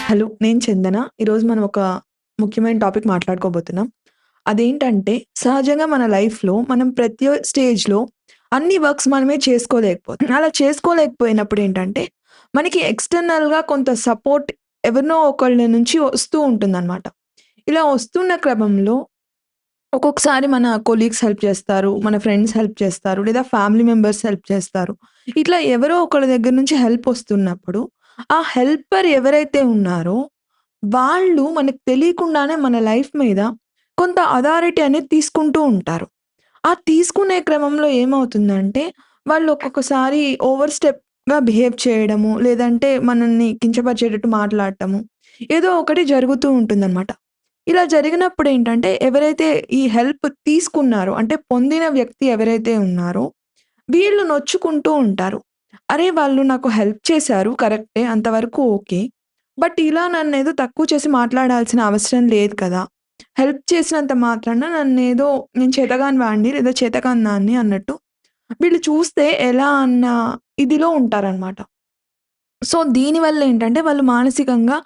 Hello. నేను చందన. ఈరోజు మనం ఒక ముఖ్యమైన టాపిక్ మాట్లాడుకోబోతున్నాం. అదేంటంటే సహజంగా మన లైఫ్‌లో మనం ప్రతి స్టేజ్‌లో అన్ని వర్క్స్ మనమే చేసుకోలేకపోతాం. అలా చేసుకోలేకపోయినప్పుడు ఏంటంటే మనకి ఎక్స్‌టర్నల్‌గా కొంత సపోర్ట్ ఎవరినో ఒకళ్ళ నుంచి వస్తూ ఉంటుందనమాట. ఇలా వస్తున్న క్రమంలో ఒక్కొక్కసారి మన కొలీగ్స్ హెల్ప్ చేస్తారు. మన ఫ్రెండ్స్ హెల్ప్ చేస్తారు. లేదా ఫ్యామిలీ మెంబర్స్ హెల్ప్ చేస్తారు. ఇట్లా ఎవరో ఒకళ్ళ దగ్గర నుంచి హెల్ప్ వస్తున్నప్పుడు, ఆ హెల్పర్ ఎవరైతే ఉన్నారో, వాళ్ళు మనకు తెలియకుండానే మన లైఫ్ మీద కొంత అథారిటీ అనేది తీసుకుంటూ ఉంటారు. ఆ తీసుకునే క్రమంలో ఏమవుతుందంటే, వాళ్ళు ఒక్కొక్కసారి ఓవర్ స్టెప్‌గా బిహేవ్ చేయడము, లేదంటే మనల్ని కించపరిచేటట్టు మాట్లాడటము, ఏదో ఒకటి జరుగుతూ ఉంటుందనమాట. ఇలా జరిగినప్పుడేంటంటే, ఎవరైతే ఈ హెల్ప్ తీసుకున్నారో, అంటే పొందిన వ్యక్తి ఎవరైతే ఉన్నారో, వీళ్ళు నొచ్చుకుంటూ ఉంటారు. అరే! వాళ్ళు నాకు హెల్ప్ చేశారు కరెక్టే. అంతవరకు ఓకే. బట్ ఇలా నన్నేదో తక్కువ చేసి మాట్లాడాల్సిన అవసరం లేదు కదా! హెల్ప్ చేసినంత మాత్రాన నన్నేదో నేను చేతగాని వాడిని లేదా చేతకాని దాన్ని అన్నట్టు వీళ్ళు చూస్తే ఎలా అన్న ఇదిలో ఉంటారనమాట. సో, దీనివల్ల ఏంటంటే వాళ్ళు మానసికంగా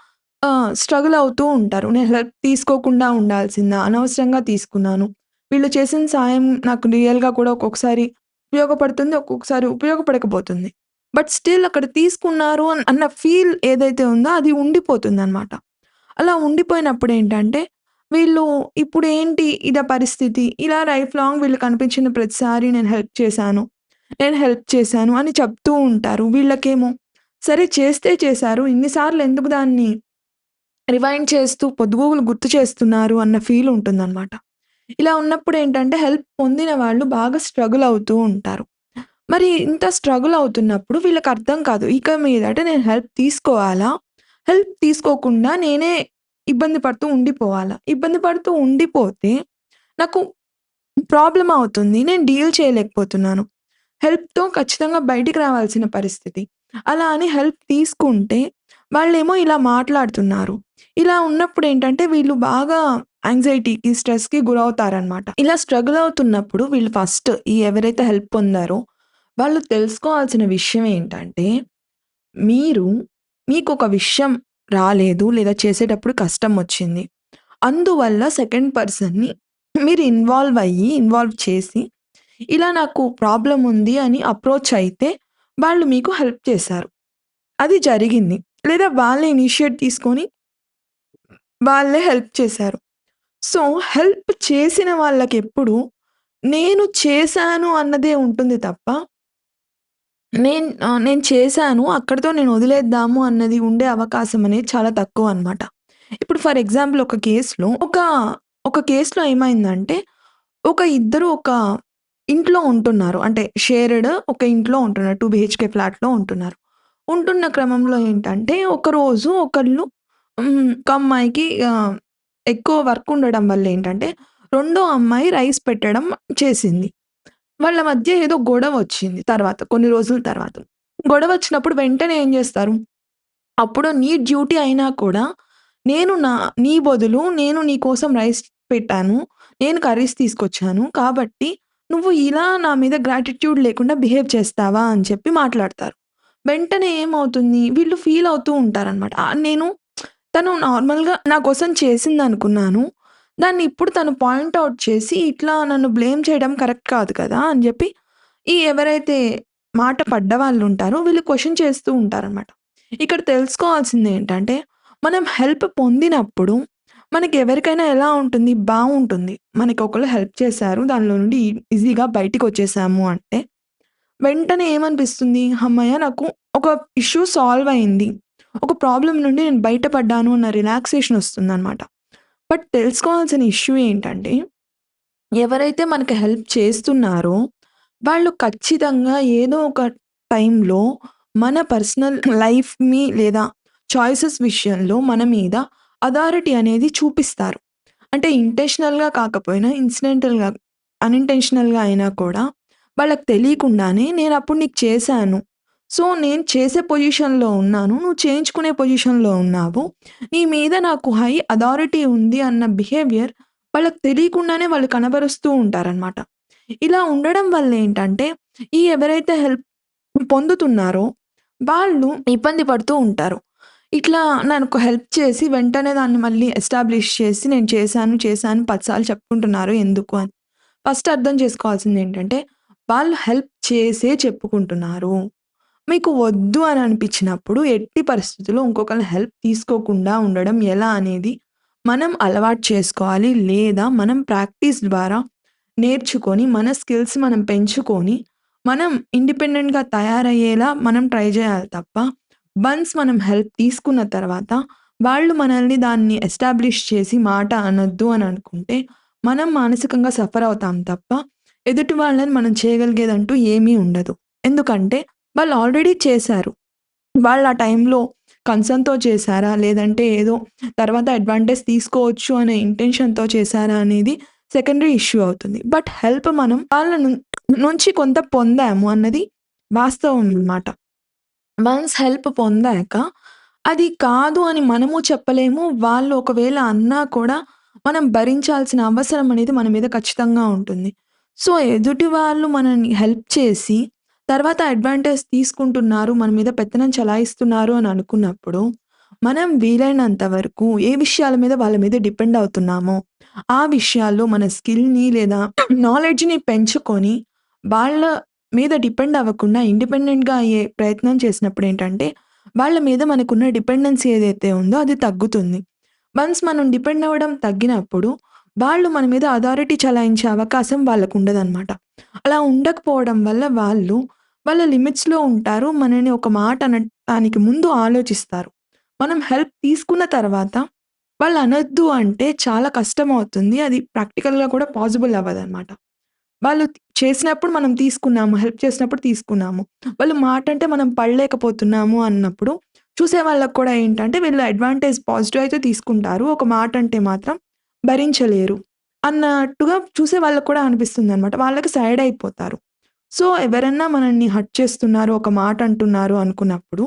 స్ట్రగుల్ అవుతూ ఉంటారు. నేను హెల్ప్ తీసుకోకుండా ఉండాల్సిందా? అనవసరంగా తీసుకున్నాను. వీళ్ళు చేసిన సాయం నాకు రియల్‌గా కూడా ఒక్కొక్కసారి ఉపయోగపడుతుంది. ఒక్కొక్కసారి ఉపయోగపడకపోతుంది. బట్ స్టిల్ అక్కడ తీసుకున్నారు అన్న ఫీల్ ఏదైతే ఉందో అది ఉండిపోతుందనమాట. అలా ఉండిపోయినప్పుడేంటంటే, వీళ్ళు ఇప్పుడేంటి ఇదా పరిస్థితి, ఇలా లైఫ్ లాంగ్ వీళ్ళు కనిపించిన ప్రతిసారి నేను హెల్ప్ చేశాను, నేను హెల్ప్ చేశాను అని చెప్తూ ఉంటారు. వీళ్ళకేమో సరే చేస్తే చేశారు, ఇన్ని సార్లు ఎందుకు దాన్ని రివైండ్ చేస్తూ పొద్దుగూకులు గుర్తు చేస్తున్నారు అన్న ఫీల్ ఉంటుందనమాట. ఇలా ఉన్నప్పుడేంటంటే, హెల్ప్ పొందిన వాళ్ళు బాగా స్ట్రగుల్ అవుతూ ఉంటారు. మరి ఇంత స్ట్రగుల్ అవుతున్నప్పుడు వీళ్ళకర్థం కాదు. ఇక మీదట నేను హెల్ప్ తీసుకోవాలా? హెల్ప్ తీసుకోకుండా నేనే ఇబ్బంది పడుతూ ఉండిపోవాలా? ఇబ్బంది పడుతూ ఉండిపోతే నాకు ప్రాబ్లమ్ అవుతుంది. నేను డీల్ చేయలేకపోతున్నాను. హెల్ప్‌తో ఖచ్చితంగా బయటికి రావాల్సిన పరిస్థితి. అలా అని హెల్ప్ తీసుకుంటే వాళ్ళేమో ఇలా మాట్లాడుతున్నారు. ఇలా ఉన్నప్పుడేంటంటే వీళ్ళు బాగా యాంగ్జైటీకి, స్ట్రెస్‌కి గురవుతారనమాట. ఇలా స్ట్రగుల్ అవుతున్నప్పుడు వీళ్ళు ఫస్ట్ ఈ ఎవరైతే హెల్ప్ పొందారో వాళ్ళు తెలుసుకోవాల్సిన విషయం ఏంటంటే, మీరు మీకొక విషయం రాలేదు లేదా చేసేటప్పుడు కష్టం వచ్చింది. అందువల్ల సెకండ్ పర్సన్‌ని మీరు ఇన్వాల్వ్ చేసి, ఇలా నాకు ప్రాబ్లమ్ ఉంది అని అప్రోచ్ అయితే, వాళ్ళు మీకు హెల్ప్ చేశారు. అది జరిగింది. లేదా వాళ్ళే ఇనిషియేట్ తీసుకొని వాళ్ళే హెల్ప్ చేశారు. సో, హెల్ప్ చేసిన వాళ్ళకెప్పుడు నేను చేశాను అన్నదే ఉంటుంది తప్ప నేను చేశాను. అక్కడితో నేను వదిలేద్దాము అన్నది ఉండే అవకాశం అనేది చాలా తక్కువనమాట. ఇప్పుడు ఫర్ ఎగ్జాంపుల్ ఒక కేస్‌లో ఏమైందంటే, ఇద్దరు ఒక ఇంట్లో ఉంటున్నారు. అంటే షేర్డ్ ఒక ఇంట్లో ఉంటున్నారు. 2 బీహెచ్‌కే ఫ్లాట్‌లో ఉంటున్నారు. ఉంటున్న క్రమంలో ఏంటంటే, ఒకరోజు ఒకళ్ళు ఒక అమ్మాయికి ఎక్కువ వర్క్ ఉండడం వల్ల ఏంటంటే, రెండో అమ్మాయి రైస్ పెట్టడం చేసింది. వాళ్ళ మధ్య ఏదో గొడవొచ్చింది తర్వాత. కొన్ని రోజుల తర్వాత. గొడవొచ్చినప్పుడు వెంటనే ఏం జేస్తారు? అప్పుడు నీ డ్యూటీ అయినా కూడా నేను నా నీ బదులు నేను నీ కోసం రైస్ పెట్టాను. నేను కర్రీస్ తీసుకొచ్చాను. కాబట్టి నువ్వు ఇలా నా మీద గ్రాటిట్యూడ్ లేకుండా బిహేవ్ చేస్తావా? అని చెప్పి మాట్లాడతారు. వెంటనే ఏమవుతుంది? వీళ్ళు ఫీల్ అవుతూ ఉంటారనమాట. నేను తను నార్మల్‌గా నా కోసం చేసిందనుకున్నాను. దాన్ని ఇప్పుడు తను పాయింట్ ఔట్ చేసి, ఇట్లా నన్ను బ్లేమ్ చేయడం కరెక్ట్ కాదు కదా! అని జెప్పి, ఈ ఎవరైతే మాట పడ్డవాళ్ళుంటారో వీళ్ళు క్వెషన్ చేస్తూ ఉంటారనమాట. ఇక్కడ తెలుసుకోవాల్సిందేంటంటే, మనం హెల్ప్ పొందినప్పుడు మనకెవరికైనా ఎలా ఉంటుంది? బావుంటుంది. మనకొకళ్ళు హెల్ప్ చేశారు. దానిలో నుండి ఈజీగా బయటికొచ్చేసాము అంటే, వెంటనే ఏమనిపిస్తుంది? హమ్మయ్య! నాకు ఒక ఇష్యూ సాల్వ్ అయింది. ఒక ప్రాబ్లమ్ నుండి నేను బయటపడ్డాను అన్న రిలాక్సేషన్ ఒస్తుందనమాట. బట్ తెలుసుకోవాల్సిన ఇష్యూ ఏంటంటే, ఎవరైతే మనకి హెల్ప్ చేస్తున్నారో, వాళ్ళు ఖచ్చితంగా ఏదో ఒక టైంలో మన పర్సనల్ లైఫ్‌ని లేదా చాయిసెస్ విషయంలో మన మీద అథారిటీ అనేది చూపిస్తారు. అంటే ఇంటెన్షనల్‌గా కాకపోయినా అన్‌ఇంటెన్షనల్‌గా అయినా కూడా వాళ్ళకి తెలియకుండానే నేనప్పుడు నీకు చేశాను. సో, నేను చేసే పొజిషన్‌లో ఉన్నాను. నువ్వు చేయించుకునే పొజిషన్‌లో ఉన్నావు. నీ మీద నాకు హై అథారిటీ ఉంది అన్న బిహేవియర్ వాళ్ళకి తెలియకుండానే వాళ్ళు కనబరుస్తూ ఉంటారనమాట. ఇలా ఉండడం వల్లేంటంటే, ఎవరైతే హెల్ప్ పొందుతున్నారో వాళ్ళు ఇబ్బంది పడుతూ ఉంటారు. ఇట్లా నాకు హెల్ప్ చేసి వెంటనే దాన్ని మళ్ళీ ఎస్టాబ్లిష్ చేసి నేను చేశాను 10 సార్లు చెప్పుకుంటున్నారు ఎందుకు అని. ఫస్ట్ అర్థం చేసుకోవాల్సిందేంటంటే, వాళ్ళు హెల్ప్ చేసే చెప్పుకుంటున్నారు. మీకు వద్దు అని అనిపించినప్పుడు ఎట్టి పరిస్థితుల్లో ఇంకొకళ్ళ హెల్ప్ తీసుకోకుండా ఉండడం ఎలా అనేది మనం అలవాటు చేసుకోవాలి. లేదా మనం ప్రాక్టీస్ ద్వారా నేర్చుకొని, మన స్కిల్స్ మనం పెంచుకొని, మనం ఇండిపెండెంట్‌గా తయారయ్యేలా మనం ట్రై చేయాలి తప్ప, వన్స్ మనం హెల్ప్ తీసుకున్న తర్వాత, వాళ్ళు మనల్ని దాన్ని ఎస్టాబ్లిష్ చేసి మాట అనొద్దు అని అనుకుంటే, మనం మానసికంగా సఫర్ అవుతాం తప్ప, ఎదుటి వాళ్ళని మనం చేయగలిగేదంటూ ఏమీ ఉండదు. ఎందుకంటే, వాళ్ళు ఆల్రెడీ చేశారు. వాళ్ళు ఆ టైంలో కన్సర్న్‌తో చేశారా? లేదంటే ఏదో తర్వాత అడ్వాంటేజ్ తీసుకోవచ్చు అనే ఇంటెన్షన్‌తో చేశారా? అనేది సెకండరీ ఇష్యూ అవుతుంది. బట్ హెల్ప్ మనం వాళ్ళ నుంచి కొంత పొందాము అన్నది వాస్తవం అన్నమాట. వన్స్ హెల్ప్ పొందాక అది కాదు అని మనము చెప్పలేము. వాళ్ళు ఒకవేళ అన్నా కూడా మనం భరించాల్సిన అవసరం అనేది మన మీద ఖచ్చితంగా ఉంటుంది. సో, ఎదుటి వాళ్ళు మనల్ని హెల్ప్ చేసి తర్వాత అడ్వాంటేజ్ తీసుకుంటున్నారు, మన మీద పెత్తనం చలాయిస్తున్నారు అని అనుకున్నప్పుడు, మనం వీలైనంత వరకు ఏ విషయాల మీద వాళ్ళ మీద డిపెండ్ అవుతున్నామో, ఆ విషయాల్లో మన స్కిల్‌ని లేదా నాలెడ్జ్‌ని పెంచుకొని, వాళ్ళ మీద డిపెండ్ అవ్వకుండా ఇండిపెండెంట్‌గా అయ్యే ప్రయత్నం చేసినప్పుడేంటంటే, వాళ్ళ మీద మనకున్న డిపెండెన్సీ ఏదైతే ఉందో అది తగ్గుతుంది. వన్స్ మనం డిపెండ్ అవ్వడం తగ్గినప్పుడు, వాళ్ళు మన మీద అథారిటీ చలాయించే అవకాశం వాళ్ళకుండదనమాట. అలా ఉండకపోవడం వల్ల వాళ్ళు, వాళ్ళ లిమిట్స్‌లో ఉంటారు. మనని ఒక మాట అనటానికి ముందు ఆలోచిస్తారు. మనం హెల్ప్ తీసుకున్న తర్వాత, వాళ్ళు అనొద్దు అంటే చాలా కష్టమవుతుంది. అది ప్రాక్టికల్‌గా కూడా పాసిబుల్ అవ్వదనమాట. వాళ్ళు చేసినప్పుడు మనం తీసుకున్నాము. హెల్ప్ చేసినప్పుడు తీసుకున్నాము. వాళ్ళు మాటంటే మనం పడలేకపోతున్నాము అన్నప్పుడు, చూసే వాళ్ళకి కూడా ఏంటంటే వీళ్ళు అడ్వాంటేజ్ పాజిటివ్ అయితే తీసుకుంటారు. ఒక మాటంటే మాత్రం భరించలేరు. అన్నట్టుగా చూసే వాళ్ళకి కూడా అనిపిస్తుందనమాట. వాళ్ళకి సైడ్ అయిపోతారు. సో, ఎవరన్నా మనల్ని హర్ట్ చేస్తున్నారు, ఒక మాట అంటున్నారు అనుకున్నప్పుడు,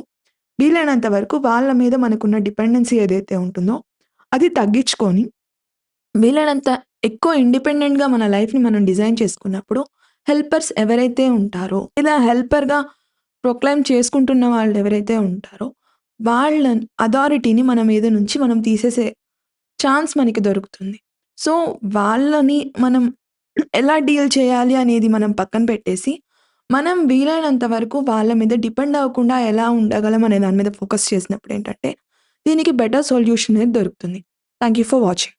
వీలైనంత వరకు వాళ్ళ మీద మనకున్న డిపెండెన్సీ ఏదైతే ఉంటుందో, అది తగ్గించుకొని వీలైనంత ఎక్కువ ఇండిపెండెంట్‌గా మన లైఫ్‌ని మనం డిజైన్ చేసుకున్నప్పుడు, హెల్పర్స్ ఎవరైతే ఉంటారో, ఇలా హెల్పర్‌గా ప్రొక్లైమ్ చేసుకుంటున్న వాళ్ళెవరైతే ఉంటారో, వాళ్ళ అథారిటీని మన మీద నుంచి మనం తీసేసే ఛాన్స్ మనకి దొరుకుతుంది. సో, వాళ్ళని మనం ఎలా డీల్ చేయాలి అనేది మనం పక్కన పెట్టేసి, మనం వీలైనంత వరకు వాళ్ళ మీద డిపెండ్ అవ్వకుండా ఎలా ఉండగలం అనే దాని మీద ఫోకస్ చేసినప్పుడేంటంటే, దీనికి బెటర్ సొల్యూషన్ అనేది దొరుకుతుంది. Thank you for watching.